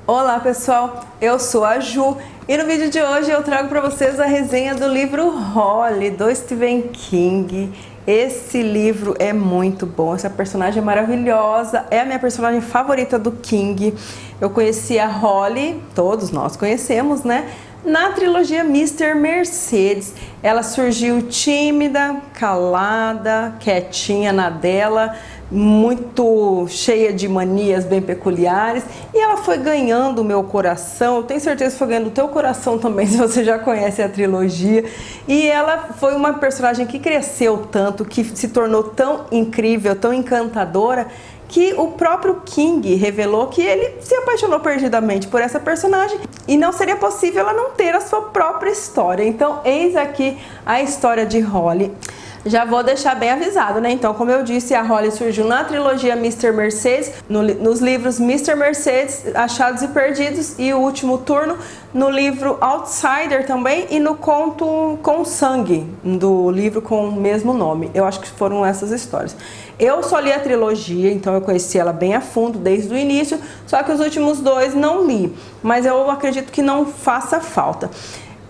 Olá pessoal, eu sou a Ju e no vídeo de hoje eu trago para vocês a resenha do livro Holly, do Stephen King. Esse livro é muito bom, essa personagem é maravilhosa, é a minha personagem favorita do King. Eu conheci a Holly, todos nós conhecemos, né? Na trilogia Mr. Mercedes. Ela surgiu tímida, calada, quietinha na dela, muito cheia de manias bem peculiares, e ela foi ganhando o meu coração. Eu tenho certeza que foi ganhando o teu coração também, se você já conhece a trilogia. E ela foi uma personagem que cresceu tanto, que se tornou tão incrível, tão encantadora, que o próprio King revelou que ele se apaixonou perdidamente por essa personagem e não seria possível ela não ter a sua própria história. Então, eis aqui a história de Holly. Já vou deixar bem avisado, né? Então, como eu disse, a Holly surgiu na trilogia Mr. Mercedes, nos livros Mr. Mercedes, Achados e Perdidos, e O Último Turno, no livro Outsider também, e no conto Com Sangue, do livro com o mesmo nome. Eu acho que foram essas histórias. Eu só li a trilogia, então eu conheci ela bem a fundo desde o início, só que os últimos dois não li, mas eu acredito que não faça falta.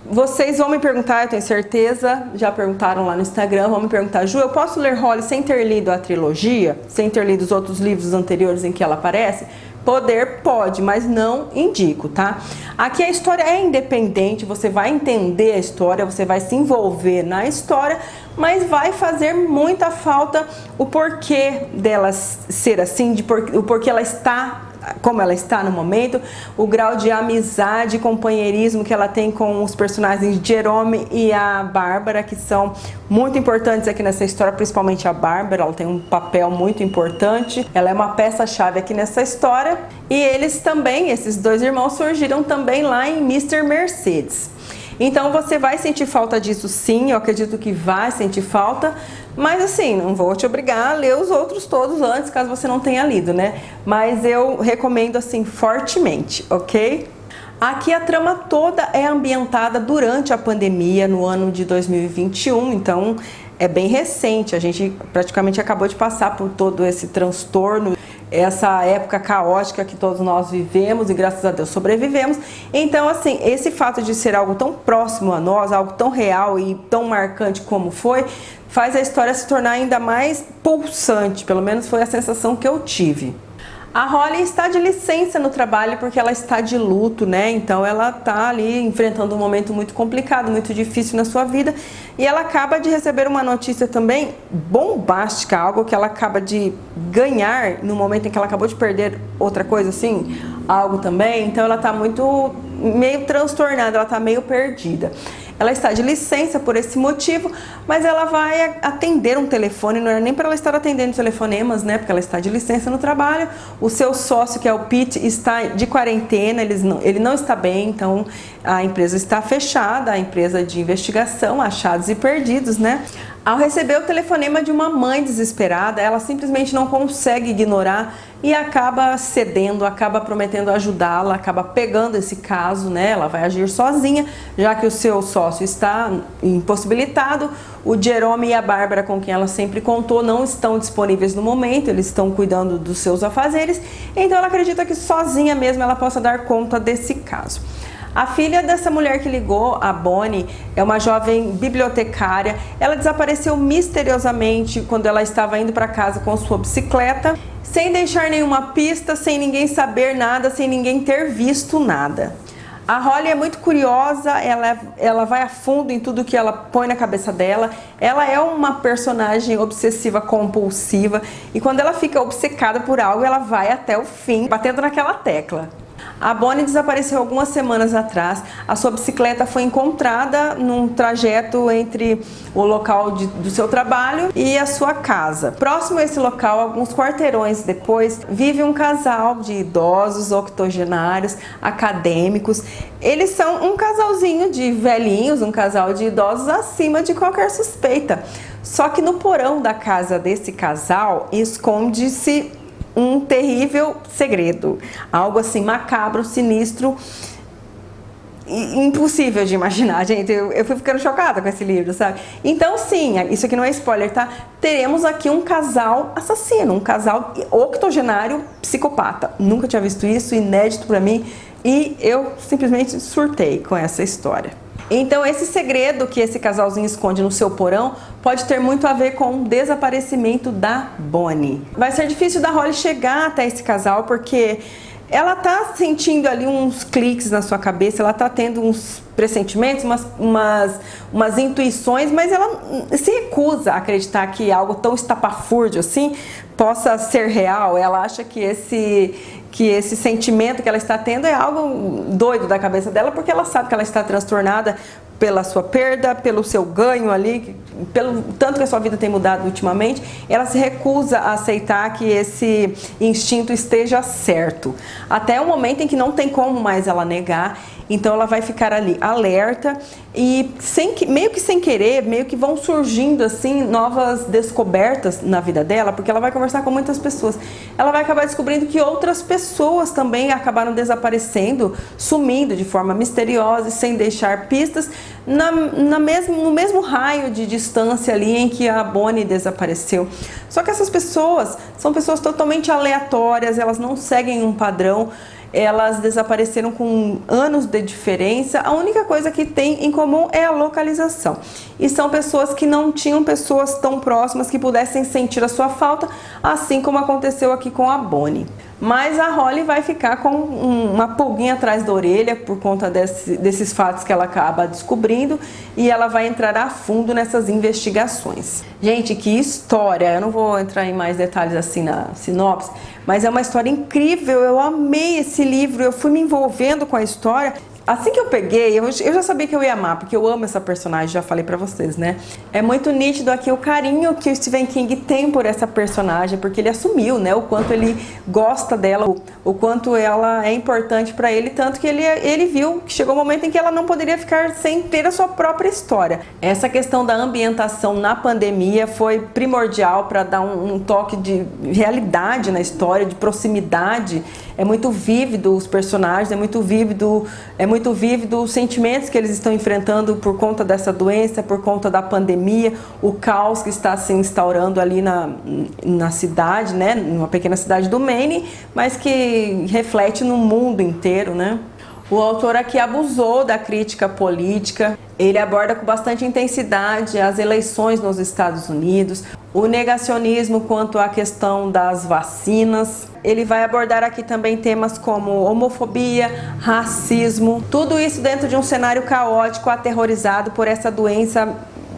Vocês vão me perguntar, eu tenho certeza, já perguntaram lá no Instagram, vão me perguntar: Ju, eu posso ler Holly sem ter lido a trilogia? Sem ter lido os outros livros anteriores em que ela aparece? Poder pode, mas não indico, tá? Aqui a história é independente, você vai entender a história, você vai se envolver na história, mas vai fazer muita falta o porquê dela ser assim, o porquê ela está como ela está no momento, o grau de amizade e companheirismo que ela tem com os personagens Jerome e a Bárbara, que são muito importantes aqui nessa história, principalmente a Bárbara. Ela tem um papel muito importante, ela é uma peça-chave aqui nessa história. E eles também, esses dois irmãos, surgiram também lá em Mr. Mercedes. Então você vai sentir falta disso, sim, eu acredito que vai sentir falta, mas assim, não vou te obrigar a ler os outros todos antes, caso você não tenha lido, né? Mas eu recomendo assim fortemente, ok? Aqui a trama toda é ambientada durante a pandemia, no ano de 2021, então é bem recente, a gente praticamente acabou de passar por todo esse transtorno, essa época caótica que todos nós vivemos e graças a Deus sobrevivemos. Então assim, esse fato de ser algo tão próximo a nós, algo tão real e tão marcante como foi, faz a história se tornar ainda mais pulsante, pelo menos foi a sensação que eu tive. A Holly está de licença no trabalho porque ela está de luto, né? Então ela está ali enfrentando um momento muito complicado, muito difícil na sua vida. E ela acaba de receber uma notícia também bombástica, algo que ela acaba de ganhar no momento em que ela acabou de perder outra coisa assim, algo também. Então ela está meio transtornada, ela está meio perdida. Ela está de licença por esse motivo, mas ela vai atender um telefone, não é nem para ela estar atendendo telefonemas, né? Porque ela está de licença no trabalho. O seu sócio, que é o Pete, está de quarentena, ele não está bem, então a empresa está fechada, a empresa de investigação, Achados e Perdidos, né? Ao receber o telefonema de uma mãe desesperada, ela simplesmente não consegue ignorar e acaba cedendo, acaba prometendo ajudá-la, acaba pegando esse caso, né? Ela vai agir sozinha, já que o seu sócio está impossibilitado. O Jerome e a Bárbara, com quem ela sempre contou, não estão disponíveis no momento, eles estão cuidando dos seus afazeres, então ela acredita que sozinha mesmo ela possa dar conta desse caso. A filha dessa mulher que ligou, a Bonnie, é uma jovem bibliotecária. Ela desapareceu misteriosamente quando ela estava indo para casa com sua bicicleta, sem deixar nenhuma pista, sem ninguém saber nada, sem ninguém ter visto nada. A Holly é muito curiosa, ela vai a fundo em tudo que ela põe na cabeça dela. Ela é uma personagem obsessiva compulsiva e quando ela fica obcecada por algo, ela vai até o fim, batendo naquela tecla. A Bonnie desapareceu algumas semanas atrás. A sua bicicleta foi encontrada num trajeto entre o local do seu trabalho e a sua casa. Próximo a esse local, alguns quarteirões depois, vive um casal de idosos, octogenários, acadêmicos. Eles são um casalzinho de velhinhos, um casal de idosos acima de qualquer suspeita. Só que no porão da casa desse casal esconde-se um terrível segredo, algo assim macabro, sinistro impossível de imaginar, gente. Eu fui ficando chocada com esse livro, sabe? Então, sim, isso aqui não é spoiler, tá? Teremos aqui um casal assassino, um casal octogenário psicopata. Nunca tinha visto isso, inédito pra mim, e eu simplesmente surtei com essa história. Então, esse segredo que esse casalzinho esconde no seu porão pode ter muito a ver com o desaparecimento da Bonnie. Vai ser difícil da Holly chegar até esse casal, porque ela tá sentindo ali uns cliques na sua cabeça, ela tá tendo uns pressentimentos, umas intuições, mas ela se recusa a acreditar que algo tão estapafúrdio assim possa ser real. Ela acha que esse sentimento que ela está tendo é algo doido da cabeça dela, porque ela sabe que ela está transtornada pela sua perda, pelo seu ganho ali, pelo tanto que a sua vida tem mudado ultimamente. Ela se recusa a aceitar que esse instinto esteja certo, até o momento em que não tem como mais ela negar. Então ela vai ficar ali alerta e meio que sem querer, meio que vão surgindo assim novas descobertas na vida dela, porque ela vai conversar com muitas pessoas. Ela vai acabar descobrindo que outras pessoas também acabaram desaparecendo, sumindo de forma misteriosa e sem deixar pistas no mesmo raio de distância ali em que a Bonnie desapareceu. Só que essas pessoas são pessoas totalmente aleatórias, elas não seguem um padrão. Elas desapareceram com anos de diferença. A única coisa que tem em comum é a localização. E são pessoas que não tinham pessoas tão próximas que pudessem sentir a sua falta, assim como aconteceu aqui com a Bonnie. Mas a Holly vai ficar com uma pulguinha atrás da orelha por conta desses fatos que ela acaba descobrindo, e ela vai entrar a fundo nessas investigações. Gente, que história! Eu não vou entrar em mais detalhes assim na sinopse, mas é uma história incrível. Eu amei esse livro, eu fui me envolvendo com a história. Assim que eu peguei, eu já sabia que eu ia amar, porque eu amo essa personagem, já falei pra vocês, né? É muito nítido aqui o carinho que o Stephen King tem por essa personagem, porque ele assumiu, né? O quanto ele gosta dela, o quanto ela é importante pra ele, tanto que ele viu que chegou um momento em que ela não poderia ficar sem ter a sua própria história. Essa questão da ambientação na pandemia foi primordial para dar um toque de realidade na história, de proximidade. É muito vívido os personagens, é muito vívido os sentimentos que eles estão enfrentando por conta dessa doença, por conta da pandemia, o caos que está se instaurando ali na cidade, né, numa pequena cidade do Maine, mas que reflete no mundo inteiro, né? O autor aqui abusou da crítica política, ele aborda com bastante intensidade as eleições nos Estados Unidos, o negacionismo quanto à questão das vacinas. Ele vai abordar aqui também temas como homofobia, racismo, tudo isso dentro de um cenário caótico, aterrorizado por essa doença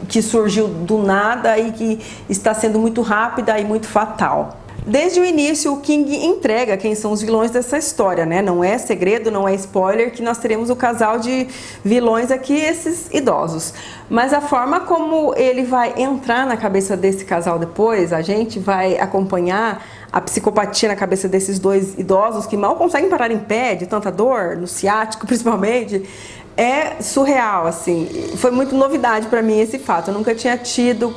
que surgiu do nada e que está sendo muito rápida e muito fatal. Desde o início, o King entrega quem são os vilões dessa história, né? Não é segredo, não é spoiler que nós teremos o casal de vilões aqui, esses idosos. Mas a forma como ele vai entrar na cabeça desse casal depois, a gente vai acompanhar a psicopatia na cabeça desses dois idosos que mal conseguem parar em pé de tanta dor, no ciático principalmente. É surreal, assim. Foi muito novidade para mim esse fato. Eu nunca tinha tido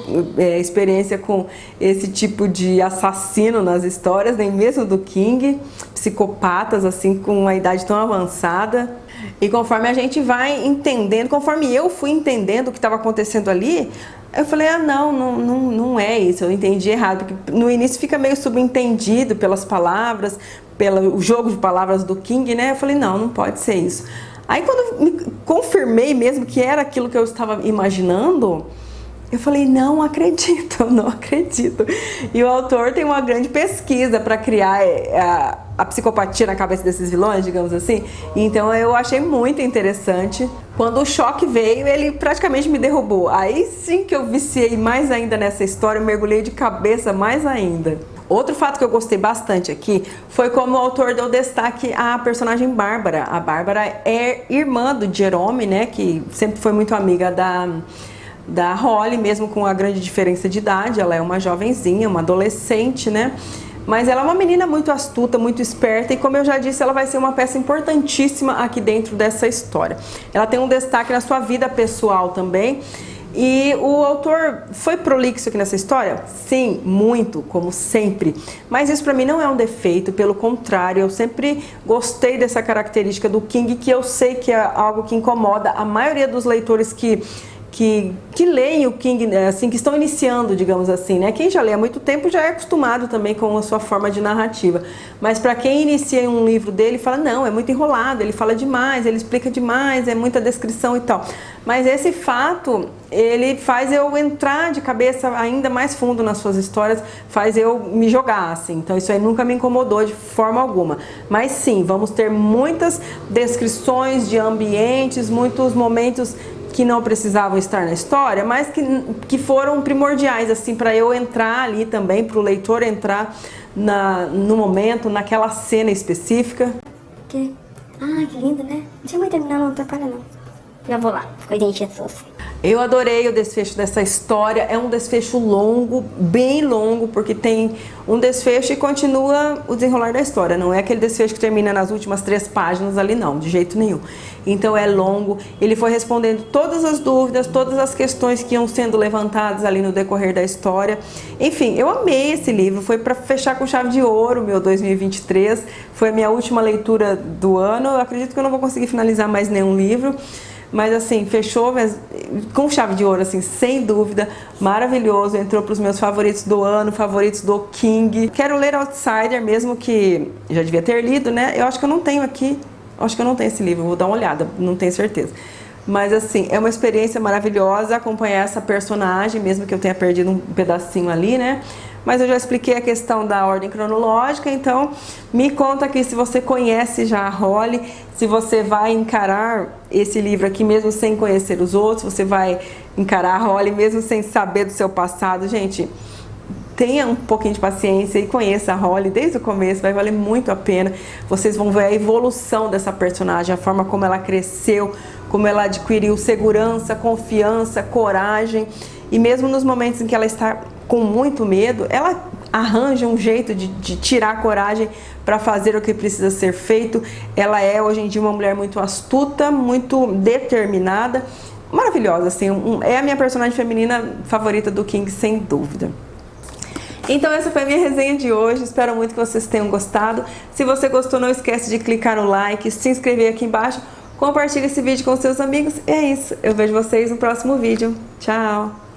experiência com esse tipo de assassino nas histórias, nem mesmo do King. Psicopatas, assim, com uma idade tão avançada. E conforme a gente vai entendendo, conforme eu fui entendendo o que estava acontecendo ali, eu falei, não é isso, eu entendi errado. Porque no início fica meio subentendido pelas palavras, pelo jogo de palavras do King, né? Eu falei, não pode ser isso. Aí quando eu me confirmei mesmo que era aquilo que eu estava imaginando, eu falei, não acredito. E o autor tem uma grande pesquisa para criar a psicopatia na cabeça desses vilões, digamos assim. Então eu achei muito interessante. Quando o choque veio, ele praticamente me derrubou. Aí sim que eu viciei mais ainda nessa história, eu mergulhei de cabeça mais ainda. Outro fato que eu gostei bastante aqui foi como o autor deu destaque à personagem Bárbara. A Bárbara é irmã do Jerome, né, que sempre foi muito amiga da Holly, mesmo com a grande diferença de idade. Ela é uma jovenzinha, uma adolescente, né? Mas ela é uma menina muito astuta, muito esperta, e como eu já disse, ela vai ser uma peça importantíssima aqui dentro dessa história. Ela tem um destaque na sua vida pessoal também, E o autor foi prolixo aqui nessa história? Sim, muito, como sempre. Mas isso para mim não é um defeito, pelo contrário, eu sempre gostei dessa característica do King, que eu sei que é algo que incomoda a maioria dos leitores que leem o King, assim, que estão iniciando, digamos assim, né? Quem já lê há muito tempo já é acostumado também com a sua forma de narrativa. Mas para quem inicia um livro dele, fala, não, é muito enrolado, ele fala demais, ele explica demais, é muita descrição e tal. Mas esse fato, ele faz eu entrar de cabeça ainda mais fundo nas suas histórias, faz eu me jogar, assim. Então isso aí nunca me incomodou de forma alguma. Mas sim, vamos ter muitas descrições de ambientes, muitos momentos que não precisavam estar na história, mas que foram primordiais, assim, para eu entrar ali também, para o leitor entrar no momento, naquela cena específica. Que lindo, né? Não tinha muito terminar, não atrapalha não. Já vou lá, coisinha sofre. Eu adorei o desfecho dessa história, é um desfecho longo, bem longo, porque tem um desfecho e continua o desenrolar da história, não é aquele desfecho que termina nas últimas 3 páginas ali não, de jeito nenhum. Então é longo, ele foi respondendo todas as dúvidas, todas as questões que iam sendo levantadas ali no decorrer da história. Enfim, eu amei esse livro, foi para fechar com chave de ouro meu 2023, foi a minha última leitura do ano, eu acredito que eu não vou conseguir finalizar mais nenhum livro. Mas assim, fechou com chave de ouro, assim, sem dúvida, maravilhoso, entrou para os meus favoritos do ano, favoritos do King. Quero ler Outsider, mesmo que já devia ter lido, né? Eu acho que eu não tenho aqui, acho que eu não tenho esse livro, vou dar uma olhada, não tenho certeza. Mas assim, é uma experiência maravilhosa acompanhar essa personagem, mesmo que eu tenha perdido um pedacinho ali, né? Mas eu já expliquei a questão da ordem cronológica, então me conta aqui se você conhece já a Holly, se você vai encarar esse livro aqui mesmo sem conhecer os outros, você vai encarar a Holly mesmo sem saber do seu passado. Gente, tenha um pouquinho de paciência e conheça a Holly desde o começo, vai valer muito a pena. Vocês vão ver a evolução dessa personagem, a forma como ela cresceu, como ela adquiriu segurança, confiança, coragem. E mesmo nos momentos em que ela está com muito medo, ela arranja um jeito de tirar a coragem para fazer o que precisa ser feito. Ela é hoje em dia uma mulher muito astuta, muito determinada, maravilhosa, assim, é a minha personagem feminina favorita do King, sem dúvida. Então essa foi a minha resenha de hoje, espero muito que vocês tenham gostado. Se você gostou, não esquece de clicar no like, se inscrever aqui embaixo, compartilhe esse vídeo com seus amigos. E é isso, eu vejo vocês no próximo vídeo. Tchau!